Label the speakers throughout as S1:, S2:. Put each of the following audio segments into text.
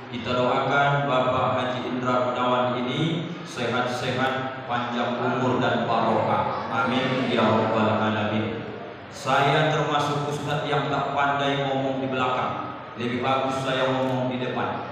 S1: Kita doakan Bapak Haji Indra Gunawan ini sehat-sehat, panjang umur dan barokah. Amin ya rabbal alamin. Saya termasuk ustadz yang tak pandai ngomong di belakang. Lebih bagus saya ngomong di depan.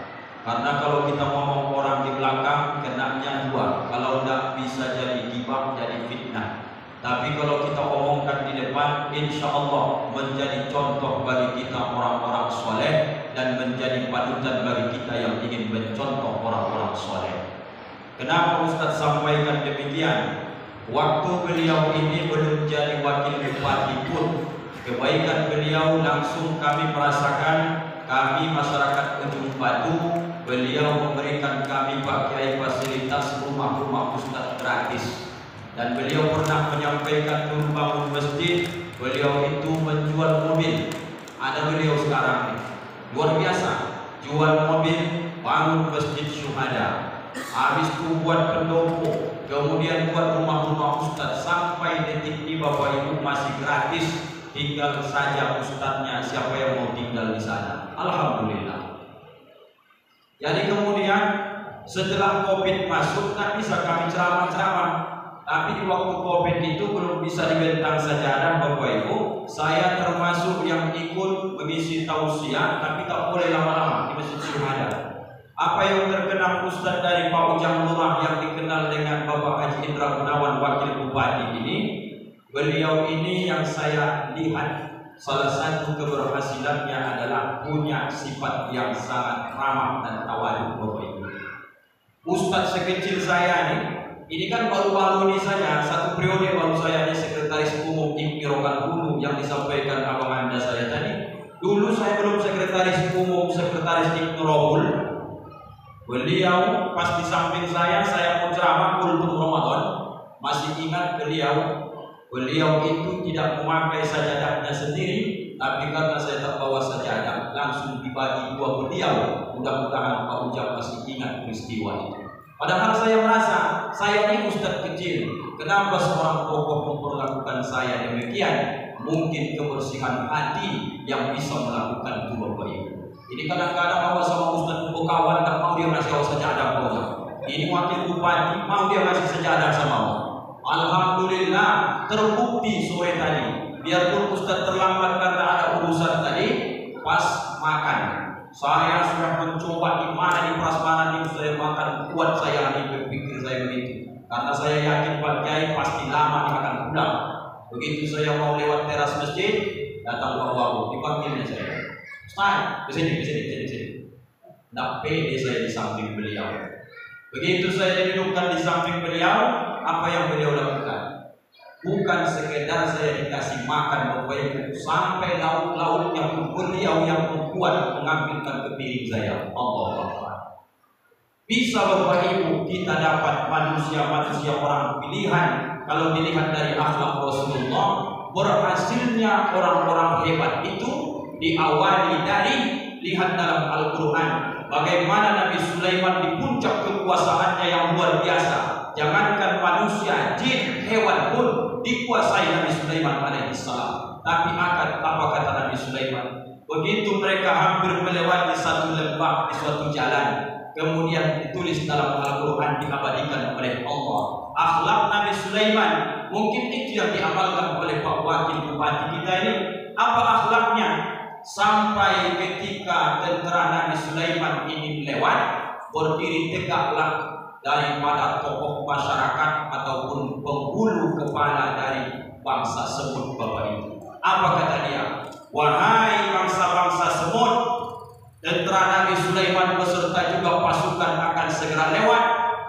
S1: Karena kalau kita ngomong orang di belakang, kenanya dua. Kalau tidak bisa jadi gibah, jadi fitnah. Tapi kalau kita omongkan di depan, insya Allah menjadi contoh bagi kita orang-orang soleh dan menjadi panutan bagi kita yang ingin mencontoh orang-orang soleh. Kenapa Ustaz sampaikan demikian? Waktu beliau ini belum jadi wakil bupati pun, kebaikan beliau langsung kami merasakan. Kami masyarakat Ujung Batu, beliau memberikan kami pakai fasilitas rumah-rumah Ustaz gratis. Dan beliau pernah menyampaikan dulu bangun masjid, beliau itu menjual mobil. Ada beliau sekarang nih, luar biasa, jual mobil, bangun masjid syuhada. Habis itu buat pendopo, kemudian buat rumah-rumah ustaz. Sampai detik ini Bapak Ibu masih gratis, tinggal saja ustaznya siapa yang mau tinggal di sana. Alhamdulillah. Jadi kemudian setelah Covid masuk, tak bisa kami ceramah-ceramah. Tapi di waktu Covid itu belum bisa dibentang sajadah Bapak Ibu. Saya termasuk yang ikut mengisi tausiah, tapi tak boleh lama-lama di Masjid Syuhada. Apa yang terkenal Ustaz dari Pak Ujang Lurah yang dikenal dengan Bapak Haji Indra Gunawan Wakil Bupati ini, beliau ini yang saya lihat salah satu keberhasilannya adalah punya sifat yang sangat ramah dan tawadhu Bapak Ibu. Ustaz sekecil saya ini kan baru-baru ini saja, satu periode baru saya ini sekretaris umum IMPI Rokan yang disampaikan abang anda saya tadi. Dulu saya belum sekretaris umum, sekretaris IMPI Rohul. Beliau pas di samping saya mau ceramah kultum Ramadan. Masih ingat beliau itu tidak memakai sajadahnya sendiri, tapi karena saya tak bawa sajadah, langsung dibagi dua beliau. Mudah-mudahan Pak Ujang masih ingat peristiwa itu. Padahal saya merasa saya ini ustadz kecil. Kenapa seorang tokoh memperlakukan saya demikian? Mungkin kebersihan hati yang bisa melakukan itu Bapak Ibu. Ini kadang-kadang awal sama ustadz kawan tak mau dia ngasih sajadah Bapak. Ini wakil bupati mau dia ngasih sajadah sama Allah. Alhamdulillah terbukti sore tadi. Biarpun ustadz terlambat karena ada urusan tadi, pas makan. Saya sudah mencoba di mana di prasmanan itu saya makan, kuat saya ini berpikir saya begitu. Karena saya yakin Pak Kiai pasti lama dia akan pulang. Begitu saya mau lewat teras masjid, datang Pak Wabu, dipanggilnya saya. Ustaz, kesini. Tidak pede saya di samping beliau. Begitu saya didudukkan di samping beliau, apa yang beliau lakukan? Bukan sekedar saya dikasih makan Bapak Ibu, sampai lauk-lauknya pun beliau yang membuat mengambilkan ke piring saya. Allah Akbar. Bisa Bapak Ibu kita dapat manusia-manusia orang pilihan. Kalau dilihat dari akhlak Rasulullah, berhasilnya orang-orang hebat itu diawali dari lihat dalam Al-Quran. Bagaimana Nabi Sulaiman di puncak kekuasaannya yang luar biasa. Jangankan manusia, jin, hewan pun dikuasai Nabi Sulaiman alaihissalam. Tapi apa kata Nabi Sulaiman? Begitu mereka hampir melewati satu lembah di suatu jalan, kemudian ditulis dalam Al-Quran, diabadikan oleh Allah. Akhlak Nabi Sulaiman, mungkin itu yang diamalkan oleh Pak Wakil Bupati kita ini. Apa akhlaknya? Sampai ketika tentara Nabi Sulaiman ini lewat, berdiri tegaklah daripada tokoh masyarakat ataupun penghulu kepala dari bangsa semut Bapak Ibu. Apa kata dia? Wahai bangsa-bangsa semut, tentara Nabi Sulaiman beserta juga pasukan akan segera lewat.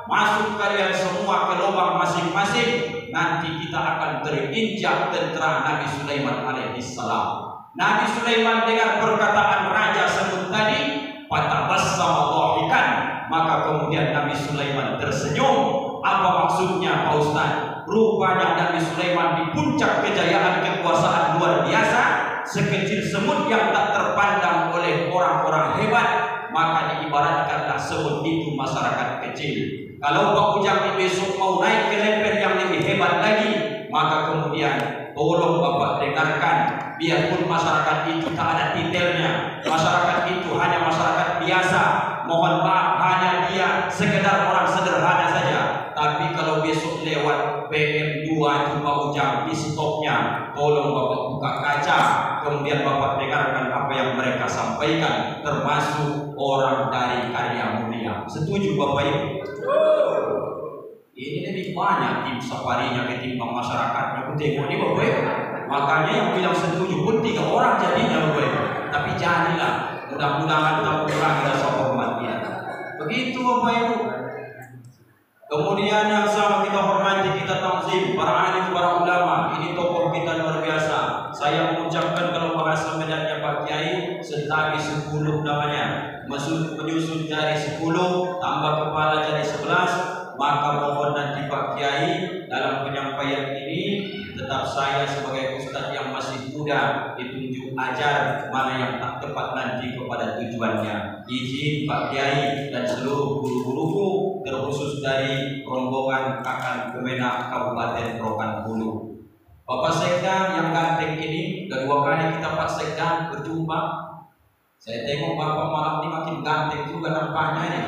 S1: Masuk kalian semua ke lubang masing-masing. Nanti kita akan terinjak tentara Nabi Sulaiman alaihissalam. Nabi Sulaiman dengar perkataan Raja Semut tadi, fatabassama dhahikan, maka kemudian Nabi Sulaiman tersenyum. Apa maksudnya Pak Ustaz? Rupanya Nabi Sulaiman di puncak kejayaan kekuasaan luar biasa, sekecil semut yang tak terpandang oleh orang-orang hebat, maka diibaratkanlah semut itu masyarakat kecil. Kalau Pak Ujang besok mau naik ke level yang lebih hebat lagi, maka kemudian tolong Bapak dengarkan, biarpun masyarakat itu tak ada titelnya, masyarakat itu hanya masyarakat biasa, mohon maaf hanya dia sekedar orang sederhana saja. Tapi kalau besok lewat PM2 itu Pak Ujang di stopnya, tolong Bapak buka kaca, kemudian Bapak dengarkan apa yang mereka sampaikan, termasuk orang dari Karya Mulia. Setuju Bapak Ibu? Ini lebih banyak tim safarinya ketimbang masyarakatnya. Tengok ini Bapak Ibu. Makanya yang bilang setuju pun 3 orang jadinya Bapak Ibu. Tapi jadilah, mudah-mudahan tak mengurangi rasa hormatnya. Begitu Bapak Ibu. Kemudian yang sama kita hormati, kita takzim para alim, para ulama. Ini tokoh kita luar biasa. Saya mengucapkan kalau bahasa Medannya Pak Kiai, setagi 10 namanya. Menyusun jari 10, tambah kepala jadi 11. Maka mohon nanti Pak Kiai dalam penyampaian ini tetap saya sebagai ustadz yang masih muda ditunjuk ajar mana yang tak tepat nanti kepada tujuannya. Izin Pak Kiai dan seluruh guru-guruku, terkhusus dari rombongan akan Kemenak Kabupaten Rokan Hulu. Bapak Sekda yang ganteng ini, kedua kali kita Pak Sekda berjumpa. Saya tengok Bapak malam ini makin ganteng juga nampaknya nih.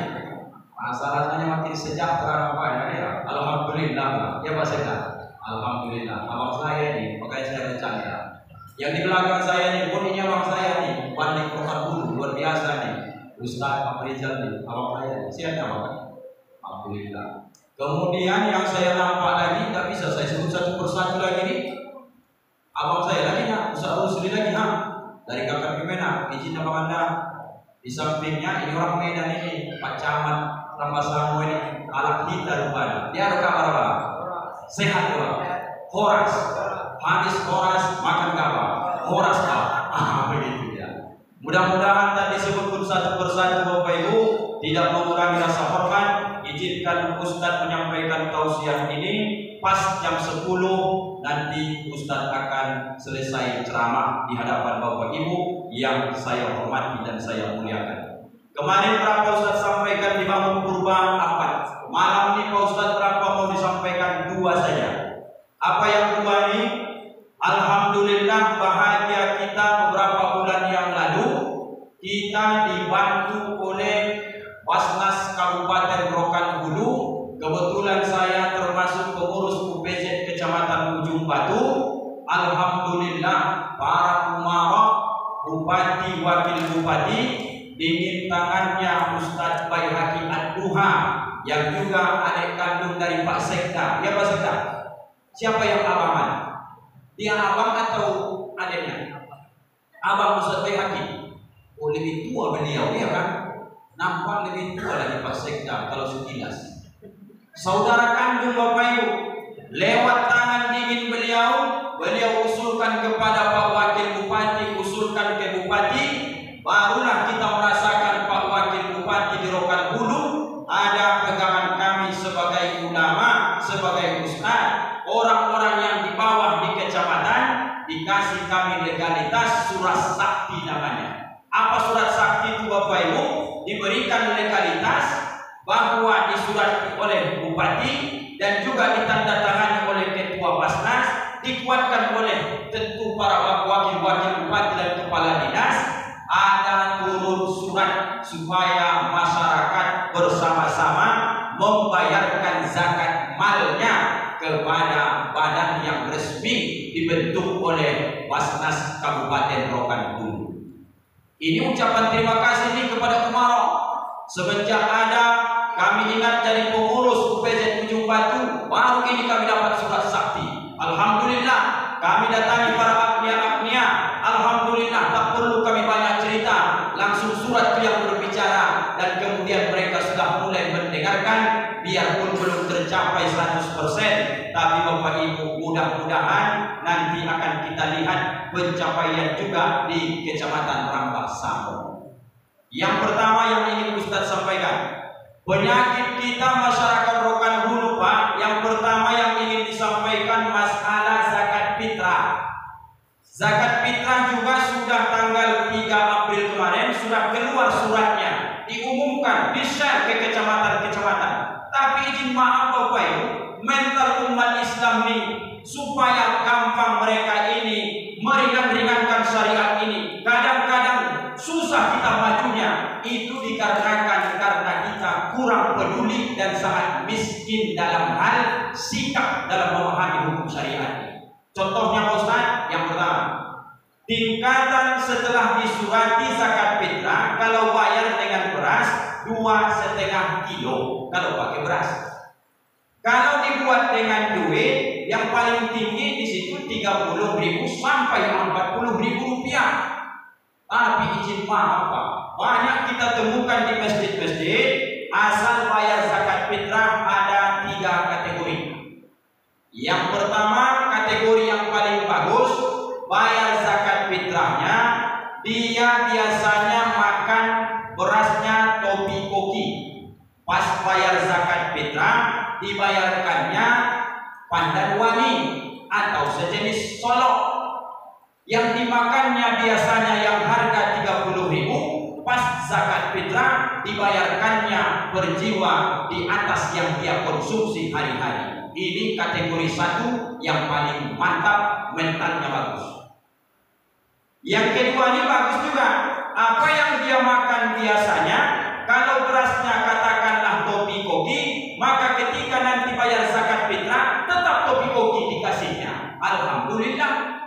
S1: Masalahnya makin sejahtera nampaknya ya. Alhamdulillah ya Pak Sekda. Alhamdulillah. Abang saya nih, makanya saya bercanda. Yang di belakang saya nih, poninya abang saya nih, Wali Rokan Hulu luar biasa nih. Ustaz Pak Rizal nih, abang saya. Siapa Bapak? Alhamdulillah. Kemudian yang saya nampak lagi, tak bisa saya sebut satu persatu lagi nih. Abang saya lagi nak, Ustaz Rusli lagi nak. Dari kakak Kemenak, izin abang Anda. Di sampingnya ini orang Medan ini, Pak Camat Rambasamo ini, alat kita rupanya. Dia ada kabar apa? Sehat Pak. Horas. Habis horas makan kabar. Horas Pak. Begitu ya. Mudah-mudahan tadi disebut pun satu persatu Bapak Ibu tidak mengurangi rasa hormat. Izinkan Ustadz menyampaikan tausiah ini. Pas jam 10 nanti Ustadz akan selesai ceramah di hadapan Bapak Ibu yang saya hormati dan saya muliakan. Kemarin berapa Ustadz sampaikan di bangun kurban 4. Malam ini Pak Ustadz berapa mau disampaikan 2 saja. Apa yang 2 ini? Alhamdulillah bahagia kita beberapa bulan yang lalu kita dibantu oleh Basnas Kabupaten Rokan Hulu. Kebetulan saya termasuk pengurus UPZ Kecamatan Ujung Batu. Alhamdulillah para umara, bupati, wakil bupati, dingin tangannya Ustadz Baihaqi Ad-Duha yang juga adik kandung dari Pak Sekda. Ya Pak Sekda, siapa yang abangan? Dia abang atau adiknya? Abang Ustadz Baihaqi. Oh lebih tua beliau ya kan? Nampak lebih tua lagi Pak Sekda kalau sekilas. Saudara kandung Bapak Ibu, lewat tangan dingin beliau usulkan kepada Pak Wakil Bupati, usulkan ke Bupati, barulah kita merasakan Pak Wakil Bupati di Rokan Hulu ada pegangan kami sebagai ulama, sebagai ustaz, orang-orang yang di bawah di kecamatan dikasih kami legalitas surat sakti namanya. Apa surat sakti itu Bapak Ibu? Diberikan legalitas bahwa disurati oleh bupati dan juga ditandatangani oleh ketua Basnas, dikuatkan oleh tentu para wakil-wakil bupati dan kepala dinas, ada turun surat supaya masyarakat bersama-sama membayarkan zakat malnya kepada badan yang resmi dibentuk oleh Basnas Kabupaten Rokan Hulu. Ini ucapan terima kasih ini kepada umara. Semenjak ada kami ingat dari pengurus UPZ Ujung Batu, baru ini kami dapat surat sakti. Alhamdulillah, kami datangi para agnia-agnia. Alhamdulillah, tak perlu kami banyak cerita, langsung surat itu yang berbicara dan kemudian mereka sudah mulai mendengarkan, biarpun belum tercapai 100%, tapi Bapak Ibu mudah-mudahan nanti akan kita lihat pencapaian juga di Kecamatan Rambasamo. Yang pertama yang ingin Ustadz sampaikan, penyakit kita masyarakat Rokan Hulu Pak, yang pertama yang ingin disampaikan masalah zakat fitrah. Zakat fitrah juga sudah tanggal 3 April kemarin sudah keluar suratnya, diumumkan, di-share ke kecamatan-kecamatan. Tapi izin maaf Bapak Ibu, mental umat Islam ini supaya gampang mereka ini meringan-ringankan syariat ini, kadang-kadang susah kita majunya. Itu dikarenakan kurang peduli dan sangat miskin dalam hal sikap dalam memahami hukum syariat. Contohnya Pak Ustaz, yang pertama, tingkatan setelah disurati zakat fitrah kalau bayar dengan beras 2,5 kilo kalau pakai beras. Kalau dibuat dengan duit yang paling tinggi di situ 30.000 sampai 40.000 rupiah. Tapi izin maaf Pak, banyak kita temukan di masjid-masjid asal bayar zakat fitrah ada 3 kategori. Yang pertama, kategori yang paling bagus, bayar zakat fitrahnya dia biasanya makan berasnya topi koki. Pas bayar zakat fitrah dibayarkannya pandan wangi atau sejenis solok. Yang dimakannya biasanya yang harga 30.000, pas zakat fitrah dibayarkannya berjiwa di atas yang dia konsumsi hari-hari. Ini kategori 1 yang paling mantap, mentalnya bagus. Yang kedua ini bagus juga. Apa yang dia makan biasanya, kalau berasnya katakanlah topi koki, maka ketika nanti bayar zakat fitrah tetap topi koki dikasihnya. Alhamdulillah.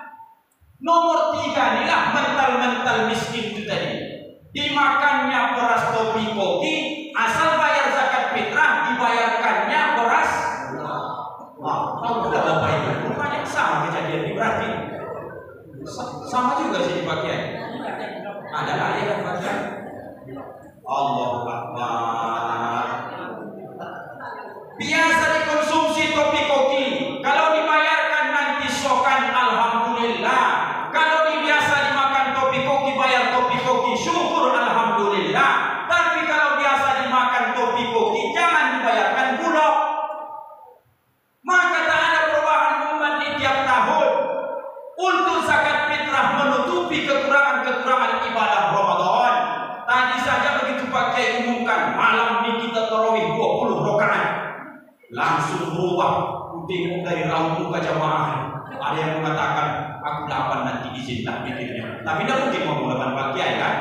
S1: Nomor 3 inilah mental-mental miskin itu tadi. Dimakannya beras topi koki, asal bayar zakat fitrah dibayarkannya beras. Wah, tahu tidak Bapak Ibu? Rupanya sama kejadian ini berarti. Sama juga sih dipakai. Ada ayat yang baca. Allahu Akbar. Biasa dikonsumsi topi koki. Kalau dibayarkan nanti sokan, alhamdulillah. Kalau biasa dimakan topi koki, bayar topi koki, syukur alhamdulillah. Tapi kalau biasa dimakan topi koki, jangan dibayarkan bulog. Maka tak ada perubahan umat di tiap tahun. Untuk zakat fitrah menutupi kekurangan-kekurangan ibadah Ramadan. Tadi saja begitu Pak Kiai umumkan, malam ini kita tarawih 20 rakaat. Langsung berubah, tengok dari raut muka jamaah. Ada yang mengatakan, aku 8 nanti izinlah pikirnya. Tapi tidak mungkin mau 8 Pak Kiai kan?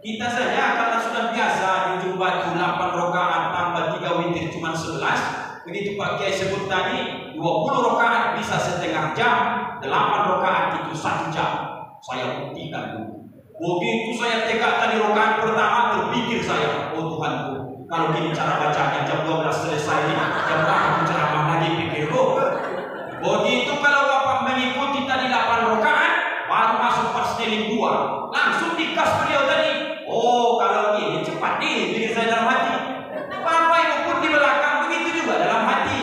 S1: Kita saja karena sudah biasa dijumpai 8 rakaat tambah 3 witir cuma 11. Begitu Pak Kiai sebut tadi, 20 rakaat bisa setengah jam, 8 rakaat itu 1 jam. Saya buktikan dulu. Begitu saya tegakkan di rakaat pertama, terpikir saya, oh Tuhanku, kalau gini cara bacanya jam 12 selesai, jam berapa ceramah lagi pikir oh. Begitu kalau Bapak mengikuti tadi 8 rakaat, baru masuk pas seling 2, langsung dikas beliau tadi. Oh, kalau gini cepat nih, pikir saya dalam hati. Bapak Ibu pun di belakang begitu juga dalam hati.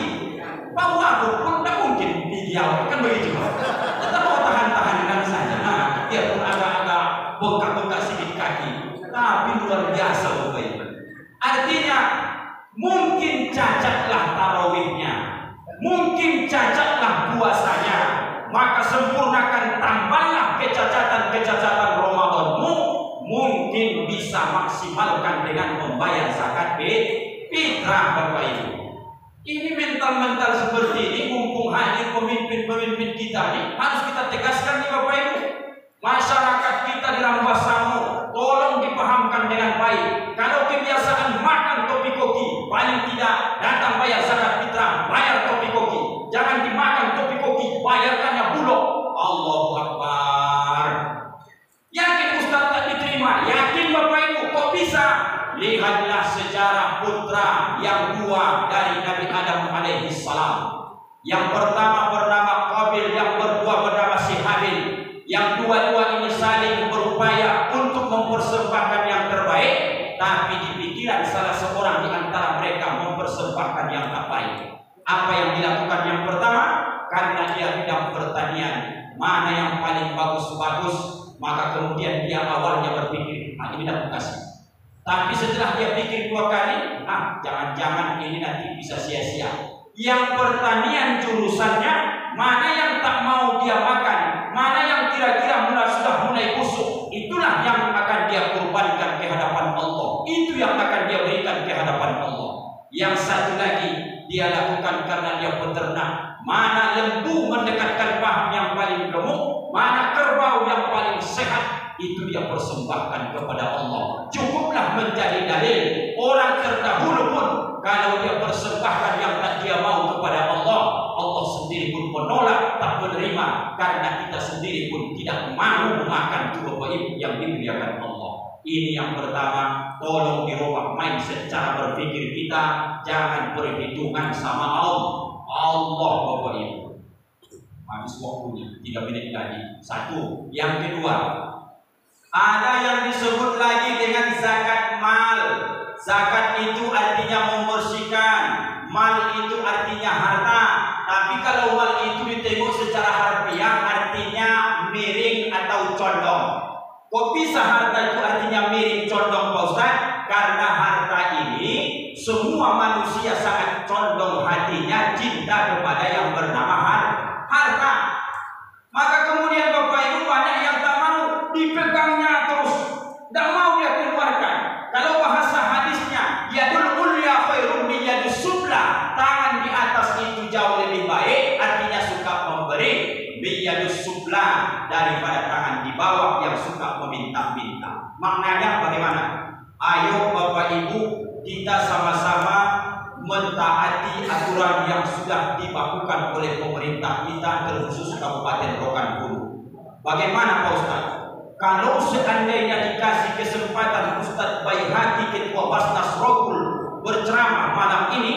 S1: Pak Wabu pun tak mungkin dijawab, kan begitu. Kita mau tahan-tahankan saja, biarpun agak-agak bengkak-bengkak sedikit kaki, tapi luar biasa Bapak Ibu. Artinya mungkin cacatlah tarawihnya, mungkin cacatlah puasanya, maka sempurnakan, tambahlah kecacatan-kecacatan Ramadanmu, mungkin bisa maksimalkan dengan membayar zakat fitrah Bapak Ibu. Ini mental-mental seperti ini, mumpung hadir pemimpin-pemimpin kita ini, harus kita tegaskan nih Bapak Ibu. Masyarakat kita di Rambasamu, tolong dipahamkan dengan baik. Kalau kebiasaan makan topi koki, paling tidak datang bayar zakat fitrah, bayar topi koki. Jangan dimakan topi koki, bayarkannya bulog. Allahu Akbar. Yakin Ustaz tak diterima? Yakin Bapak Ibu? Kok bisa? Lihatlah sejarah putra yang 2 dari Nabi Adam alaihi salam. Yang pertama bernama Qabil, yang kedua bernama si Habil. Yang dua-dua ini saling berupaya untuk mempersembahkan yang terbaik, tapi di pikiran salah seorang di antara mereka mempersembahkan yang terbaik. Apa yang dilakukan yang pertama? Karena dia bidang pertanian, mana yang paling bagus-bagus, maka kemudian dia awalnya berpikir, ini dapat kasih. Tapi setelah dia pikir 2 kali, jangan-jangan ini nanti bisa sia-sia. Yang pertanian jurusannya, mana yang tak mau dia makan, mana yang kira-kira sudah mulai busuk, itulah yang akan dia kurbankan ke hadapan Allah. Itu yang akan dia berikan ke hadapan Allah. Yang satu lagi dia lakukan karena dia peternak, mana lembu mendekatkan paha yang paling gemuk, mana kerbau yang paling sehat, itu dia persembahkan kepada Allah. Cukuplah menjadi dalil orang terdahulu pun kalau dia persembahkan yang tak dia mau kepada Allah, Allah sendiri pun menolak, tak menerima, karena kita sendiri pun tidak mau memakan Bapak Ibu yang dimuliakan Allah. Ini yang pertama, tolong dirubah mindset cara berpikir kita, jangan perhitungan sama Allah Bapak Ibu. Habis waktunya 3 menit lagi. Satu. Yang kedua, ada yang disebut lagi dengan zakat mal. Zakat itu artinya membersihkan, mal itu artinya harta. Tapi kalau mal itu ditengok secara harfiah artinya miring atau condong. Kok bisa harta itu artinya miring condong Pak Ustaz? Karena harta ini semua manusia sangat condong hatinya cinta kepada yang bernama harta. Maka kemudian Bapak Ibu banyak yang tak mau, dipegangnya terus, tak mau dia keluarkan. Kalau bahasa hadisnya, yadul ulya khairun min yadus sufla, tangan di atas itu jauh lebih baik, artinya suka memberi, min yadus sufla, daripada tangan di bawah yang suka meminta-minta. Maknanya bagaimana? Ayo Bapak Ibu, kita sama-sama mentaati aturan yang sudah dibakukan oleh pemerintah kita, terkhusus Kabupaten Rokan-Hulu. Bagaimana Pak Ustaz? Kalau seandainya dikasih kesempatan Ustaz Baihaqi Ketua Basnas Rokul berceramah malam ini,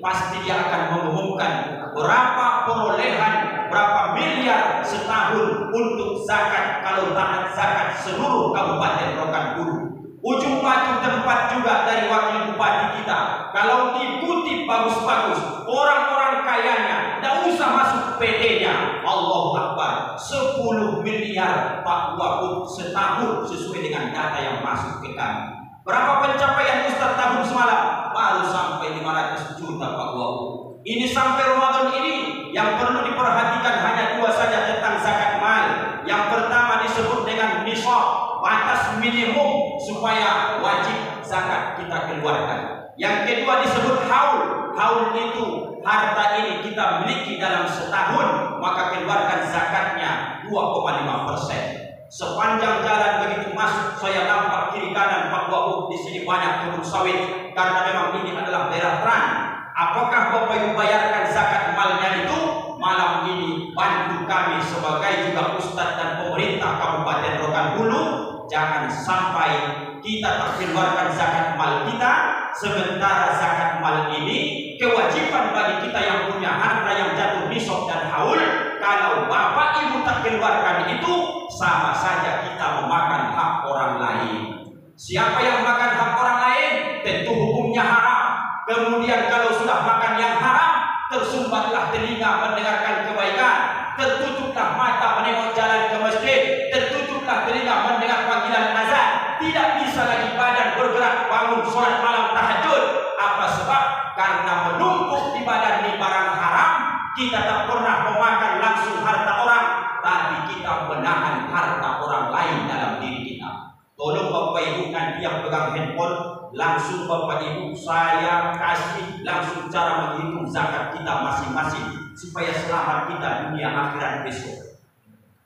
S1: pasti dia akan mengumumkan berapa perolehan, berapa miliar setahun untuk zakat kalau taat zakat seluruh Kabupaten Rokan-Hulu. Ujung batu tempat juga dari wakil bupati kita. Kalau dikutip bagus-bagus, orang-orang kayanya tidak usah masuk PT-nya. Allahu Akbar, 10 miliar Pak Wahub setahun sesuai dengan data yang masuk ke kami. Berapa pencapaian Ustaz tahun semalam? Baru sampai 500 juta Pak Wahub. Ini sampai Ramadan ini yang perlu diperhatikan hanya 2 saja tentang zakat mal. Yang pertama disebut dengan nisab, batas minimum supaya wajib zakat kita keluarkan. Yang kedua disebut haul. Haul itu harta ini kita miliki dalam setahun, maka keluarkan zakatnya 2,5%. Sepanjang jalan begitu masuk, saya nampak kiri kanan Pak Wahub di sini banyak kebun sawit, karena memang ini adalah daerah terang. Apakah Bapak Ibu bayarkan zakat malnya itu? Malam ini bantu kami sebagai juga Ustadz dan pemerintah Kabupaten Rokan-Hulu, jangan sampai kita terkeluarkan zakat mal kita, sementara zakat mal ini kewajiban bagi kita yang punya harta yang jatuh nisab dan haul. Kalau Bapak Ibu tak keluarkan itu, sama saja kita memakan hak orang lain. Siapa yang makan hak orang lain, tentu hukumnya haram. Kemudian kalau sudah makan yang haram, tersumbatlah telinga mendengarkan kebaikan, tertutuplah mata menengok jalan ke masjid, tertutuplah telinga mendengar panggilan azan. Tidak bisa lagi badan bergerak bangun sholat malam tahajud. Apa sebab? Karena menumpuk di badan ini barang haram. Kita tak pernah memakan langsung harta orang, tapi kita menahan harta orang lain dalam diri kita. Tolong Bapak Ibu nanti yang pegang handphone, langsung Bapak Ibu saya kasih langsung cara menghitung zakat kita masing-masing supaya selamat kita dunia akhirat besok.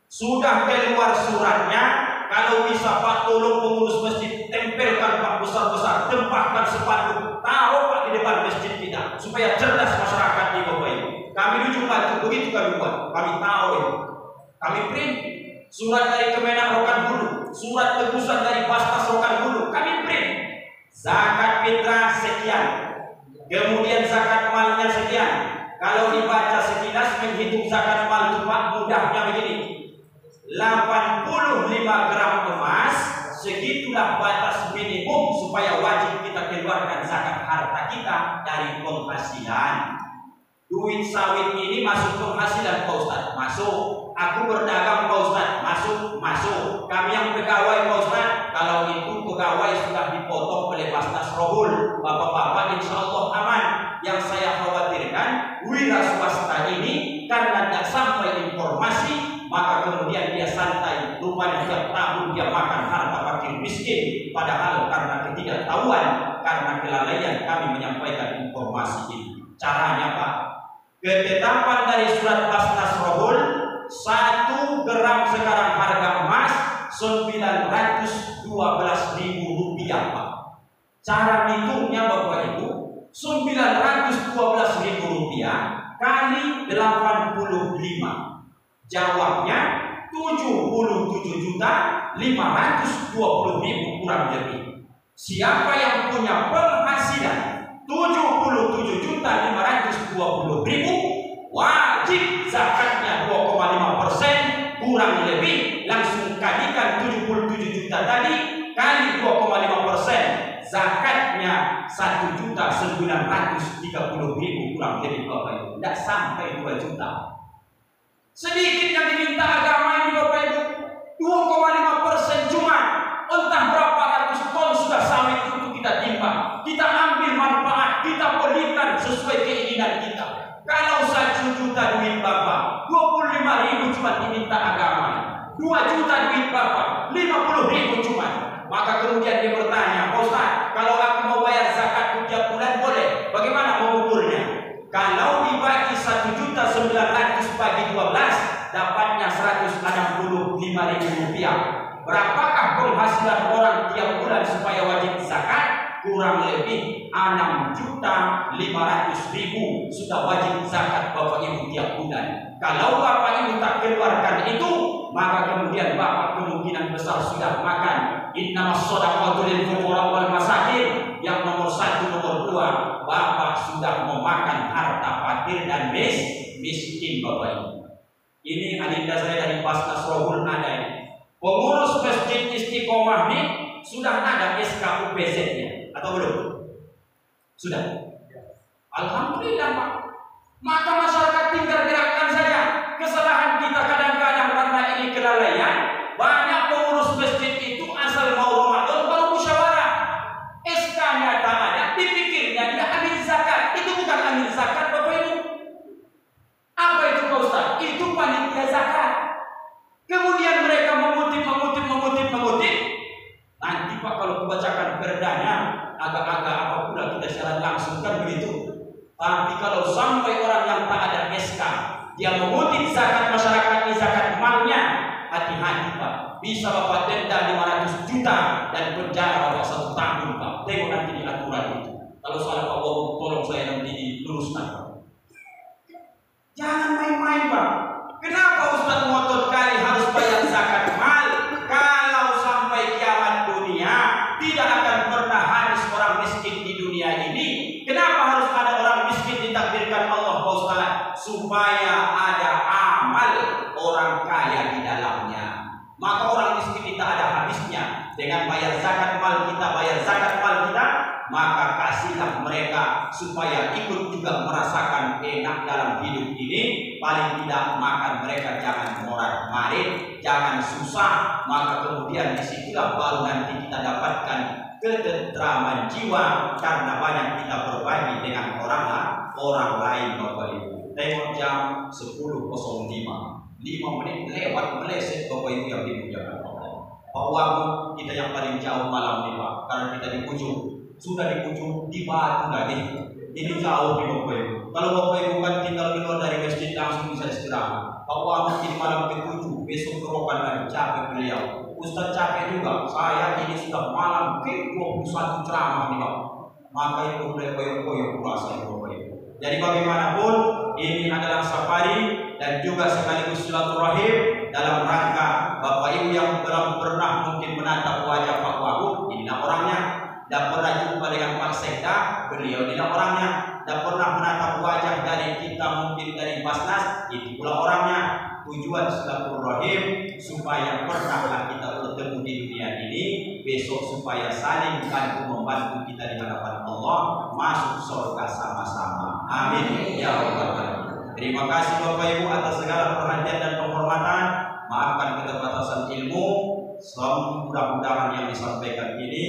S1: Sudah keluar suratnya, kalau bisa Pak tolong pengurus masjid tempelkan Pak besar-besar, tempatkan sepatu, taruh Pak di depan masjid kita supaya cerdas masyarakat di Bapak Ibu. Kami rujuk batu, begitu kami buat, kami taruh itu, kami print. Surat dari Kemenak Rokan-Hulu, surat tebusan dari Basnas Rokan-Hulu, kami print. Zakat fitrah sekian, kemudian zakat malnya sekian. Kalau dibaca sekilas menghitung zakat mal itu Pak, mudahnya begini. 85 gram emas, segitulah batas minimum supaya wajib kita keluarkan zakat harta kita dari penghasilan. Duit sawit ini masuk penghasilan Pak Ustaz? Masuk. Aku berdagang Pak Ustaz? Masuk. Kami yang pegawai Pak Ustaz? Kalau itu pegawai sudah dipotong oleh Basnas Rohul, Bapak-bapak insya Allah aman. Yang saya khawatirkan, wira swasta ini karena tidak sampai informasi, maka kemudian dia santai, rupanya tiap tahun dia makan harta fakir miskin, padahal karena ketidaktahuan, karena kelalaian kami menyampaikan informasi ini. Caranya Pak, ketetapan dari surat Basnas Rohul, 1 gram sekarang harga emas 912.000 rupiah Pak. Cara hitungnya Bapak Ibu, 912.000 rupiah kali 85. Jawabnya 77.520.000 kurang lebih. Siapa yang punya penghasilan 77.520.000, wajib zakatnya 2,5% kurang lebih. Langsung kalikan 77 juta tadi kali 2,5%, zakatnya 1.930.000 kurang lebih Bapak Ibu. Tidak sampai 2 juta. Sedikit yang diminta agama ini Bapak Ibu, 2,5% cuma. Entah berapa ratus ton sudah sawit untuk kita timbang, kita ambil manfaat, kita berikan sesuai keinginan kita. Kalau 1 juta duit Bapak, 25.000 cuma diminta agama, 2 juta duit Bapak, 50.000 cuma. Maka kemudian dia bertanya, Pak Ustaz, kalau aku mau bayar zakat tiap bulan boleh? Bagaimana mengukurnya? Kalau dibagi 1.900.000 bagi 12, dapatnya 165.000 rupiah. Berapakah penghasilan orang tiap bulan supaya wajib zakat? Kurang lebih 6.500.000 sudah wajib zakat Bapak Ibu tiap bulan. Kalau Bapak Ibu tak keluarkan itu, maka kemudian Bapak kemungkinan besar sudah makan. Innamas shadaqatu lil fuqara wal masakin. Yang nomor 1, nomor 2, Bapak sudah memakan harta fakir dan miskin Bapak Ibu. Ini adinda saya dari Basnas Rohul ada ini. Pengurus Masjid Istiqomah ini sudah ada SK UPZ-nya atau belum? Sudah. Alhamdulillah Pak. Maka masyarakat tinggal gerakkan saja. Kesalahan kita kadang-kadang karena ini kelalaian. Banyak pengurus masjid itu asal mau Ramadan baru musyawarah. SK-nya tak ada, dipikirnya dia ambil zakat. Itu bukan ambil zakat Bapak Ibu. Apa itu Pak Ustaz? Itu panitia zakat. Kemudian mereka mengutip. Nanti Pak kalau membacakan perdanya agak-agak apa pula kita secara langsung kan begitu. Tapi kalau sampai orang yang tak ada SK dia mengutip zakat masyarakat ini zakat malnya, hati-hati Pak. Bisa Bapak denda 500 juta dan penjara Bapak 1 tahun Pak. Tengok nanti di aturan itu. Kalau salah Pak Bobo tolong saya nanti diluruskan Pak. Jangan main-main Pak. Kenapa Ustaz ngotot kali harus bayar zakat mal? Kalau sampai kiamat dunia tidak akan pernah habis orang miskin di dunia ini. Kenapa harus ada orang miskin ditakdirkan Allah Pak Ustaz? Supaya ada amal orang kaya di dalamnya. Maka orang miskin tidak ada habisnya. Dengan bayar zakat mal kita, maka kasihlah mereka supaya ikut juga merasakan enak dalam hidup ini. Paling tidak makan mereka jangan morat-marit, jangan susah. Maka kemudian disitulah baru nanti kita dapatkan ketentraman jiwa karena banyak kita berbagi dengan orang lain Bapak Ibu. Tengok jam 10.05, 5 menit lewat meleset Bapak Ibu yang dimuliakan Allah. Pak Wagub kita yang paling jauh malam ini Pak, karena kita di ujung. Sudah di ujung di Batu tadi. Ini jauh di Bapak Ibu. Kalau Bapak Ibu kan tinggal keluar dari masjid langsung bisa istirahat. Pak Wagub ini malam ke-7, besok ke Rokan lagi, capek beliau. Ustaz capek juga. Saya ini sudah malam ke-21 ceramah nih Pak. Maka itu mulai koyok-koyok puasa Bapak Ibu. Jadi bagaimanapun ini adalah safari dan juga sekaligus silaturahim dalam rangka Bapak Ibu yang belum pernah mungkin menatap wajah Pak Wagub, inilah orangnya. Tidak pernah jumpa dengan Pak Sekda, beliau inilah orangnya. Tidak pernah menatap wajah dari kita mungkin dari Basnas, itu pula orangnya. Tujuan silaturahim supaya pernahlah kita bertemu di dunia ini, besok supaya saling bantu membantu kita di hadapan Allah masuk surga sama-sama. Amin ya rabbal alamin. Terima kasih Bapak Ibu atas segala perhatian dan penghormatan. Maafkan keterbatasan ilmu. Mudah-mudahan yang disampaikan ini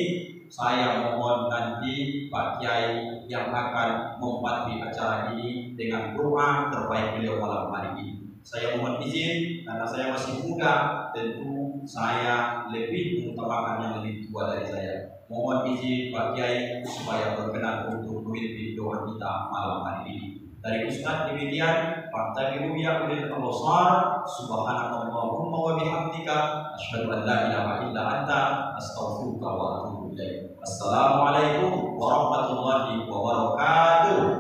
S1: saya mohon nanti Pak Kiai yang akan membantu acara ini dengan doa terbaik beliau malam hari ini. Saya mohon izin karena saya masih muda, tentu saya lebih mengutamakan yang lebih tua dari saya. Mohon izin Pak Kiai supaya berkenan untuk memimpin doa kita malam hari ini. Dari Ustaz demikian, Fa'tabiru ya ulil absar, subhanakallahumma wa bihamdika, asyhadu an la ilaha illa anta, astaghfiruka wa atubu ilaik. Assalamualaikum warahmatullahi wabarakatuh.